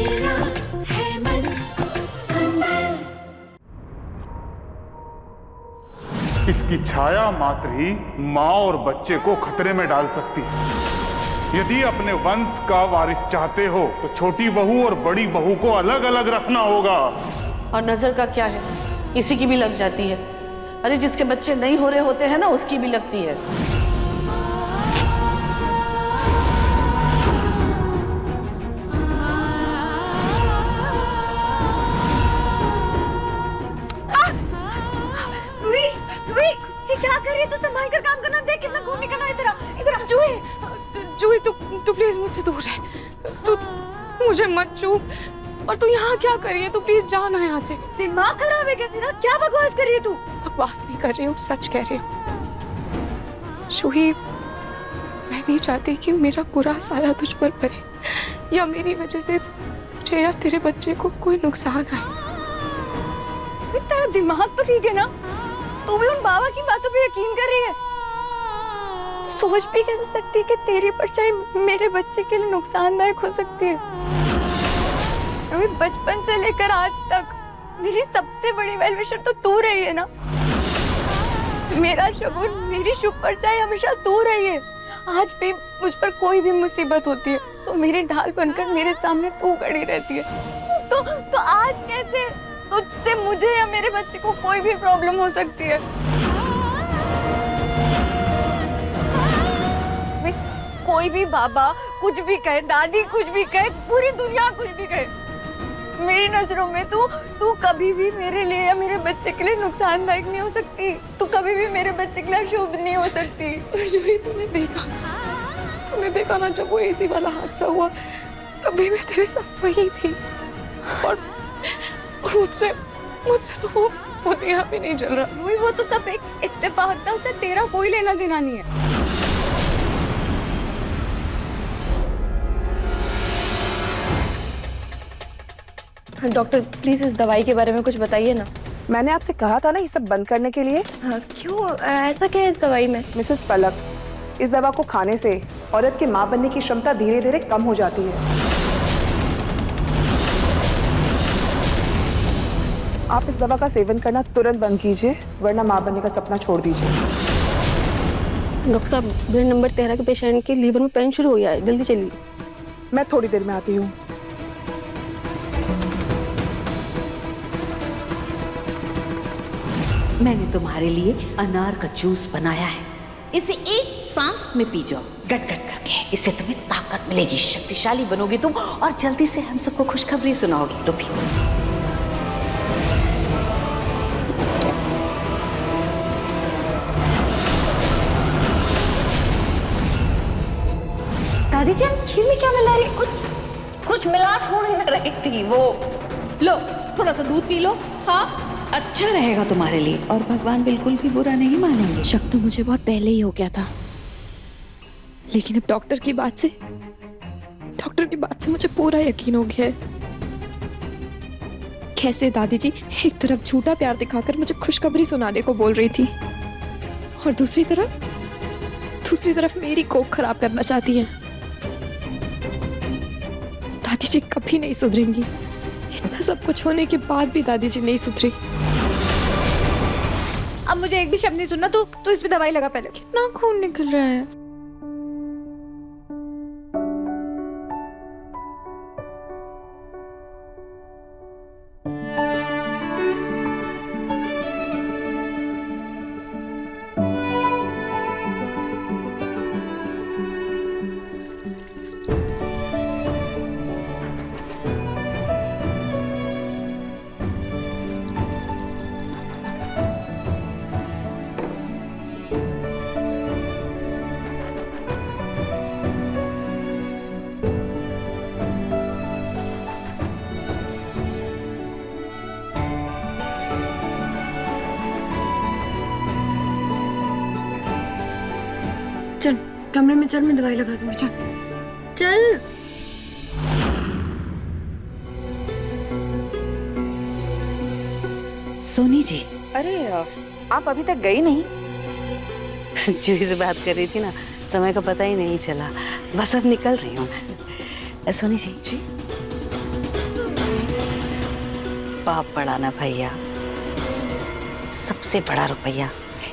मेरा है मन सुंदर। इसकी छाया मात्र ही माँ और बच्चे को खतरे में डाल सकती है। यदि अपने वंश का वारिस चाहते हो तो छोटी बहू और बड़ी बहू को अलग अलग रखना होगा। और नजर का क्या है, किसी की भी लग जाती है। अरे जिसके बच्चे नहीं हो रहे होते हैं ना, उसकी भी लगती है। ये क्या कर रही है? तू संभाल कर काम करना। देख कितना खून निकल रहा है तेरा। इधर जूही तू प्लीज मुझसे दूर रह। तू मुझे मत छू। और तू यहाँ क्या कर रही है? तू प्लीज जाना यहाँ से। दिमाग खराब है क्या तेरा? क्या बकवास कर रही है तू? बकवास नहीं कर रही हूँ, सच कह रही हूँ। जूही, मैं नहीं चाहती कि मेरा बुरा साया तुझ पर पड़े या मेरी वजह से तुझे या तेरे बच्चे को कोई नुकसान आए। तेरा दिमाग तो ठीक है ना? तू भी उन बाबा की बातों पे यकीन कर रही है? तो सोच भी कैसे सकती है कि तेरी परछाई मेरे बच्चे के लिए नुकसानदायक हो सकती है? अभी बचपन से लेकर आज तक मेरी सबसे बड़ी वेलविशर तो तू रही है ना। मेरा शगुन, मेरी शुभ परछाई हमेशा तू रही है। आज भी मुझ पर कोई भी मुसीबत होती है तो मेरी ढाल बनकर मेरे सामने तू खड़ी रहती है। तो आज कैसे तुझसे मुझे या मेरे बच्चे को कोई भी प्रॉब्लम हो सकती है? कोई भी बाबा कुछ भी कहे, दादी कुछ भी कहे, पूरी दुनिया कुछ भी कहे, मेरी नजरों में तू कभी भी मेरे लिए या मेरे बच्चे के लिए नुकसानदायक नहीं हो सकती। तू कभी भी मेरे बच्चे के लिए शुभ नहीं हो सकती। और जो ही तूने देखा ना, जब वो एसी वाला हादसा हुआ तभी मैं तेरे साथ वही थी। और मुझसे तो वो दिया भी नहीं जल रहा। वो तो सब एक इत्तेफाक था, उससे तेरा कोई लेना देना नहीं है। डॉक्टर प्लीज इस दवाई के बारे में कुछ बताइए ना। मैंने आपसे कहा था ना ये सब बंद करने के लिए। हाँ, क्यों? ऐसा क्या है इस दवाई में? मिसेस पलक, इस दवा को खाने से औरत की मां बनने की क्षमता धीरे धीरे कम हो जाती है। आप इस दवा का सेवन करना तुरंत बंद कीजिए, वरना मां बनने का सपना छोड़ दीजिए। डॉक्टर साहब, बेड नंबर 13 के पेशेंट के लीवर में पेन शुरू हो गया है, जल्दी चलिए। मैं थोड़ी देर में आती हूँ। मैंने तुम्हारे लिए अनार का जूस बनाया है, इसे एक सांस में पी जाओ, गट गट करके। इससे तुम्हें ताकत मिलेगी, शक्तिशाली बनोगी तुम और जल्दी से हम सबको खुशखबरी सुनाओगी। लो पियो। दादी जी, खीर में क्या मिला रही? कुछ मिला थोड़ी न रही थी वो। लो थोड़ा सा दूध पी लो। हाँ, अच्छा रहेगा तुम्हारे लिए और भगवान बिल्कुल भी बुरा नहीं मानेंगे। शक तो मुझे बहुत पहले ही हो गया था, लेकिन अब डॉक्टर की बात से मुझे पूरा यकीन हो गया है। कैसे दादी जी एक तरफ झूठा प्यार दिखाकर मुझे खुशखबरी सुनाने को बोल रही थी और दूसरी तरफ मेरी कोख खराब करना चाहती है। दादी जी कभी नहीं सुधरेंगी। इतना सब कुछ होने के बाद भी दादी जी नहीं सुधरी। अब मुझे एक भी शब्द नहीं सुनना। तू इस पे दवाई लगा पहले। कितना खून निकल रहा है। चल कमरे में चल, मैं दवाई लगा दूंगी। चल चल। सोनी जी, अरे आप अभी तक गई नहीं? जूही से बात कर रही थी ना, समय का पता ही नहीं चला। बस अब निकल रही हूँ। सोनी जी, बाप बड़ा ना भैया, सबसे बड़ा रुपया।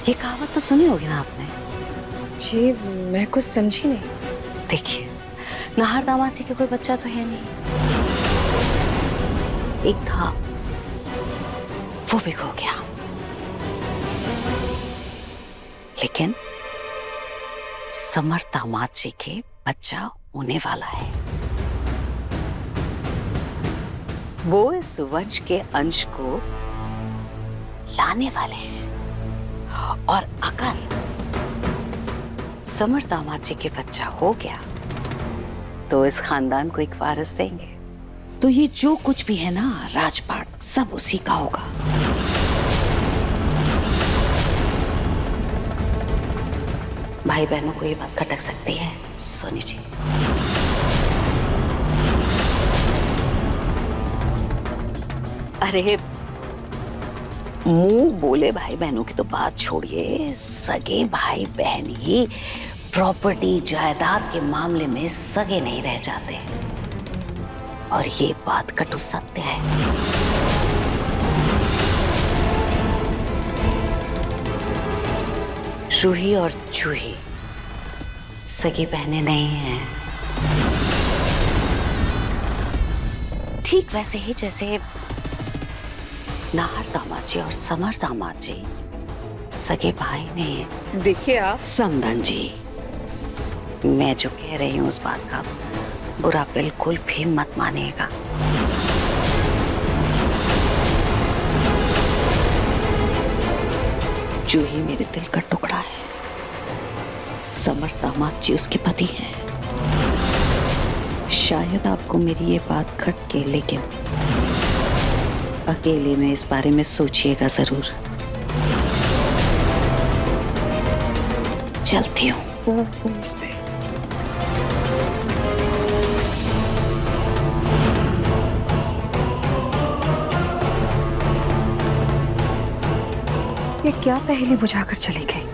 ये कहावत तो सुनी होगी ना आपने। जी मैं कुछ समझी नहीं। देखिए, नाहर दामाद जी के कोई बच्चा तो है नहीं, एक था वो भी खो गया, लेकिन समर दामाद जी के बच्चा होने वाला है। वो इस वंश के अंश को लाने वाले हैं, और अगर समर दामाद जी के बच्चा हो गया तो इस खानदान को एक वारिस देंगे। तो ये जो कुछ भी है ना, राजपाट सब उसी का होगा। भाई बहनों को ये बात खटक सकती है, सोनी जी। अरे मुंह बोले भाई बहनों की तो बात छोड़िए, सगे भाई बहन ही प्रॉपर्टी जायदाद के मामले में सगे नहीं रह जाते, और ये बात कटु सत्य है। रूही और जूही सगी बहनें नहीं हैं, ठीक वैसे ही जैसे नाहर दामाद जी और समर दामाद जी सगे भाई ने। देखिए आप, समधन जी, मैं जो कह रही हूँ उस बात का बुरा बिल्कुल भी मत मानिएगा। जूही मेरे दिल का टुकड़ा है, समर दामाद जी उसके पति हैं। शायद आपको मेरी ये बात खटके, लेकिन अकेले में इस बारे में सोचिएगा जरूर। चलती हूँ। ये क्या पहेली बुझाकर चली गई?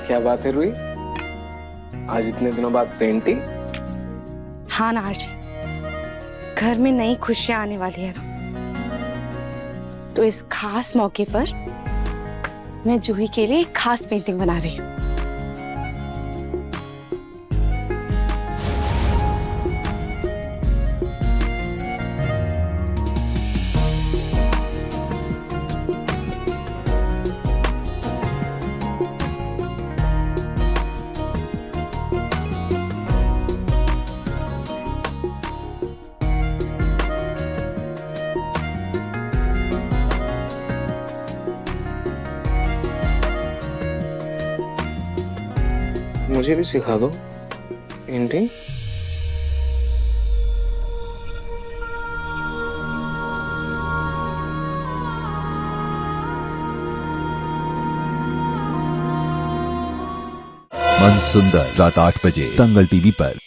क्या बात है रूही, आज इतने दिनों बाद पेंटिंग? हाँ नाहर जी, घर में नई खुशियां आने वाली है ना, तो इस खास मौके पर मैं जूही के लिए एक खास पेंटिंग बना रही हूँ। मुझे भी सिखा दो पेंटिंग। मन सुंदर, रात 8 बजे दंगल टीवी पर।